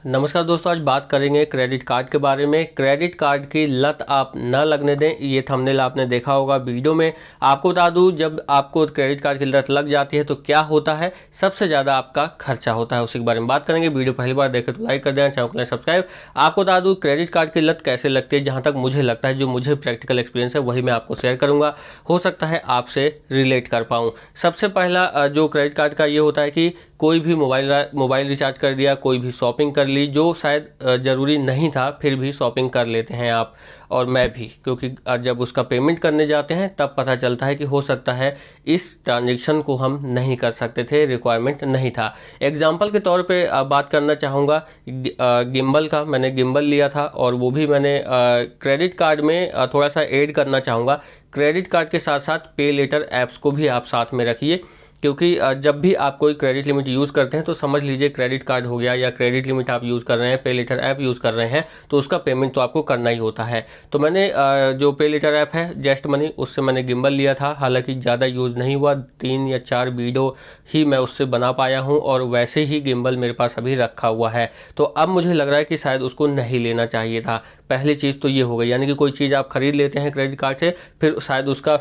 नमस्कार दोस्तों, आज बात करेंगे क्रेडिट कार्ड के बारे में। क्रेडिट कार्ड की लत आप न लगने दें, ये थंबनेल आपने देखा होगा वीडियो में। आपको बता दूं, जब आपको क्रेडिट कार्ड की लत लग जाती है तो क्या होता है, सबसे ज़्यादा आपका खर्चा होता है, उसी के बारे में बात करेंगे। वीडियो पहली बार देखें तो लाइक कर देना, चैनल को सब्सक्राइब। आपको बता दूँ क्रेडिट कार्ड की लत कैसे लगती है, जहाँ तक मुझे लगता है, जो मुझे प्रैक्टिकल एक्सपीरियंस है वही मैं आपको शेयर करूँगा। हो सकता है आपसे रिलेट कर पाऊँ। सबसे पहला जो क्रेडिट कार्ड का ये होता है कि कोई भी मोबाइल रिचार्ज कर दिया, कोई भी शॉपिंग कर ली जो शायद ज़रूरी नहीं था, फिर भी शॉपिंग कर लेते हैं आप और मैं भी, क्योंकि जब उसका पेमेंट करने जाते हैं तब पता चलता है कि हो सकता है इस ट्रांजैक्शन को हम नहीं कर सकते थे, रिक्वायरमेंट नहीं था। एग्जांपल के तौर पे बात करना चाहूँगा गिम्बल का। मैंने गिम्बल लिया था और वो भी मैंने क्रेडिट कार्ड में थोड़ा सा ऐड करना चाहूँगा। क्रेडिट कार्ड के साथ साथ पे लेटर ऐप्स को भी आप साथ में रखिए, क्योंकि जब भी आप कोई क्रेडिट लिमिट यूज़ करते हैं तो समझ लीजिए क्रेडिट कार्ड हो गया या क्रेडिट लिमिट आप यूज़ कर रहे हैं, पे लेटर ऐप यूज़ कर रहे हैं, तो उसका पेमेंट तो आपको करना ही होता है। तो मैंने जो पे लेटर ऐप है जस्ट मनी, उससे मैंने गिम्बल लिया था। हालांकि ज़्यादा यूज़ नहीं हुआ, 3 या 4 वीडियो ही मैं उससे बना पाया हूँ और वैसे ही गिम्बल मेरे पास अभी रखा हुआ है। तो अब मुझे लग रहा है कि शायद उसको नहीं लेना चाहिए था। पहली चीज़ तो ये हो गई, यानी कि कोई चीज़ आप खरीद लेते हैं क्रेडिट कार्ड से, फिर शायद उसका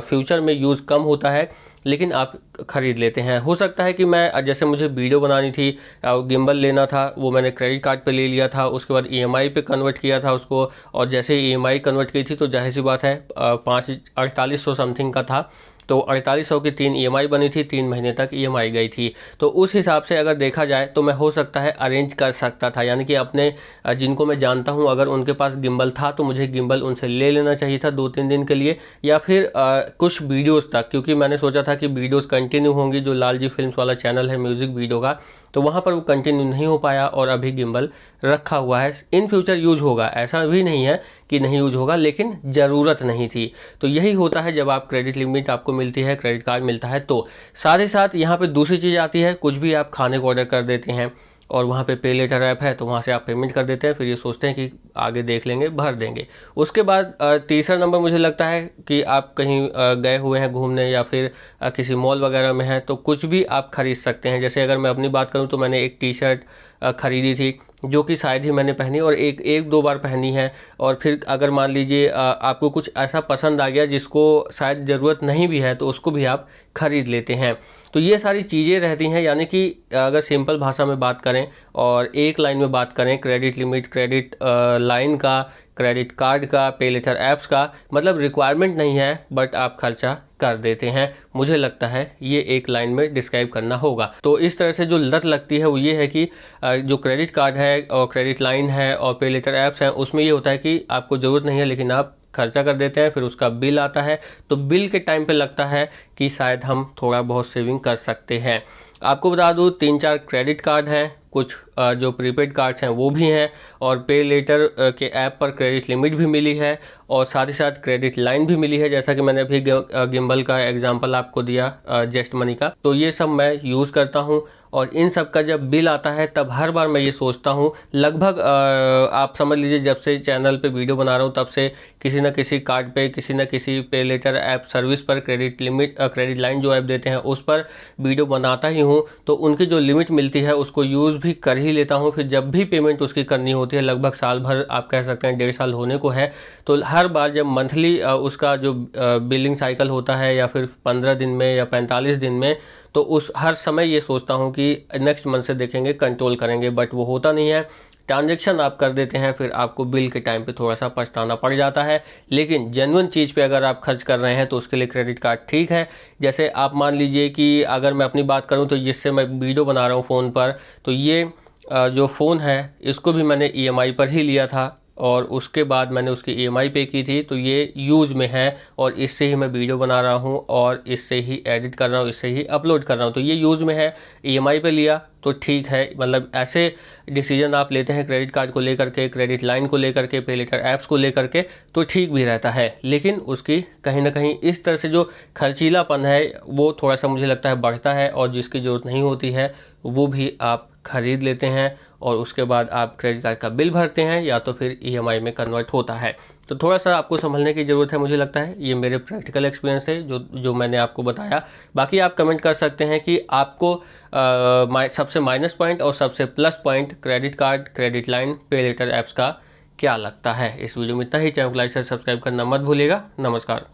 फ्यूचर में यूज़ कम होता है, लेकिन आप खरीद लेते हैं। हो सकता है कि मैं, जैसे मुझे वीडियो बनानी थी, गिम्बल लेना था, वो मैंने क्रेडिट कार्ड पे ले लिया था, उसके बाद ईएमआई पे कन्वर्ट किया था उसको, और जैसे ही ईएमआई कन्वर्ट की थी तो जाहिर सी बात है 4800 समथिंग का था, तो 4800 की 3 ईएमआई बनी थी, 3 महीने तक ईएमआई गई थी। तो उस हिसाब से अगर देखा जाए तो मैं हो सकता है अरेंज कर सकता था, यानी कि अपने जिनको मैं जानता हूं अगर उनके पास गिम्बल था तो मुझे गिम्बल उनसे ले लेना चाहिए था 2-3 दिन के लिए, या फिर कुछ वीडियोस तक, क्योंकि मैंने सोचा था कि वीडियोस कंटिन्यू होंगी। जो लालजी फिल्म्स वाला चैनल है म्यूज़िक वीडियो का, तो वहाँ पर वो कंटिन्यू नहीं हो पाया और अभी गिम्बल रखा हुआ है। इन फ्यूचर यूज होगा, ऐसा भी नहीं है कि नहीं यूज होगा, लेकिन ज़रूरत नहीं थी। तो यही होता है जब आप क्रेडिट लिमिट आपको मिलती है, क्रेडिट कार्ड मिलता है। तो साथ ही साथ यहाँ पे दूसरी चीज़ आती है, कुछ भी आप खाने को ऑर्डर कर देते हैं और वहाँ पे लेटर ऐप है तो वहाँ से आप पेमेंट कर देते हैं, फिर ये सोचते हैं कि आगे देख लेंगे, भर देंगे। उसके बाद तीसरा नंबर मुझे लगता है कि आप कहीं गए हुए हैं घूमने या फिर किसी मॉल वगैरह में हैं, तो कुछ भी आप खरीद सकते हैं। जैसे अगर मैं अपनी बात करूं तो मैंने एक टी शर्ट खरीदी थी, जो कि शायद ही मैंने पहनी और एक दो बार पहनी है। और फिर अगर मान लीजिए आपको कुछ ऐसा पसंद आ गया जिसको शायद ज़रूरत नहीं भी है, तो उसको भी आप खरीद लेते हैं। तो ये सारी चीज़ें रहती हैं, यानी कि अगर सिंपल भाषा में बात करें और एक लाइन में बात करें, क्रेडिट लिमिट, क्रेडिट लाइन का, क्रेडिट कार्ड का, पे लेटर ऐप्स का, मतलब रिक्वायरमेंट नहीं है बट आप खर्चा कर देते हैं। मुझे लगता है ये एक लाइन में डिस्क्राइब करना होगा। तो इस तरह से जो लत लगती है वो ये है कि जो क्रेडिट कार्ड है और क्रेडिट लाइन है और पे लेटर ऐप्स हैं, उसमें ये होता है कि आपको ज़रूरत नहीं है लेकिन आप खर्चा कर देते हैं, फिर उसका बिल आता है तो बिल के टाइम पे लगता है कि शायद हम थोड़ा बहुत सेविंग कर सकते हैं। आपको बता दूं 3-4 क्रेडिट कार्ड हैं, कुछ जो प्रीपेड कार्ड्स हैं वो भी हैं, और पे लेटर के ऐप पर क्रेडिट लिमिट भी मिली है और साथ ही साथ क्रेडिट लाइन भी मिली है, जैसा कि मैंने अभी गिम्बल का एग्जांपल आपको दिया जस्ट मनी का। तो ये सब मैं यूज़ करता हूँ और इन सब का जब बिल आता है तब हर बार मैं ये सोचता हूँ, लगभग आप समझ लीजिए जब से चैनल पे वीडियो बना रहा हूँ तब से किसी न किसी कार्ड पे, किसी न किसी पे लेटर ऐप सर्विस पर क्रेडिट लिमिट, क्रेडिट लाइन जो ऐप देते हैं उस पर वीडियो बनाता ही हूँ। तो उनकी जो लिमिट मिलती है उसको यूज़ भी कर ही लेता हूँ। फिर जब भी पेमेंट उसकी करनी होती है, लगभग साल भर आप कह सकते हैं, 1.5 साल होने को है, तो हर बार जब मंथली उसका जो बिलिंग साइकिल होता है या फिर 15 दिन में या 45 दिन में, तो उस हर समय ये सोचता हूँ कि नेक्स्ट मंथ से देखेंगे, कंट्रोल करेंगे, बट वो होता नहीं है। ट्रांजैक्शन आप कर देते हैं, फिर आपको बिल के टाइम पे थोड़ा सा पछताना पड़ जाता है। लेकिन जेन्युइन चीज़ पे अगर आप खर्च कर रहे हैं तो उसके लिए क्रेडिट कार्ड ठीक है। जैसे आप मान लीजिए कि अगर मैं अपनी बात करूं तो जिससे मैं वीडियो बना रहा हूं फ़ोन पर, तो ये जो फ़ोन है इसको भी मैंने ईएमआई पर ही लिया था और उसके बाद मैंने उसकी ईएमआई पे की थी, तो ये यूज़ में है और इससे ही मैं वीडियो बना रहा हूँ और इससे ही एडिट कर रहा हूँ, इससे ही अपलोड कर रहा हूँ। तो ये यूज़ में है, ईएमआई पे लिया तो ठीक है। मतलब ऐसे डिसीजन आप लेते हैं क्रेडिट कार्ड को लेकर के, क्रेडिट लाइन को लेकर के, पे लेटर ऐप्स को लेकर के, तो ठीक भी रहता है। लेकिन उसकी कहीं ना कहीं इस तरह से जो खर्चीलापन है वो थोड़ा सा मुझे लगता है बढ़ता है, और जिसकी ज़रूरत नहीं होती है वो भी आप खरीद लेते हैं और उसके बाद आप क्रेडिट कार्ड का बिल भरते हैं या तो फिर ईएमआई में कन्वर्ट होता है। तो थोड़ा सा आपको संभलने की ज़रूरत है, मुझे लगता है। ये मेरे प्रैक्टिकल एक्सपीरियंस है जो मैंने आपको बताया। बाकी आप कमेंट कर सकते हैं कि आपको सबसे माइनस पॉइंट और सबसे plus point credit card, credit line, पे लेटर ऐप्स का क्या लगता है। इस वीडियो में इतना ही। चैनल को लाइक शेयर सब्सक्राइब करना मत भूलिएगा। नमस्कार।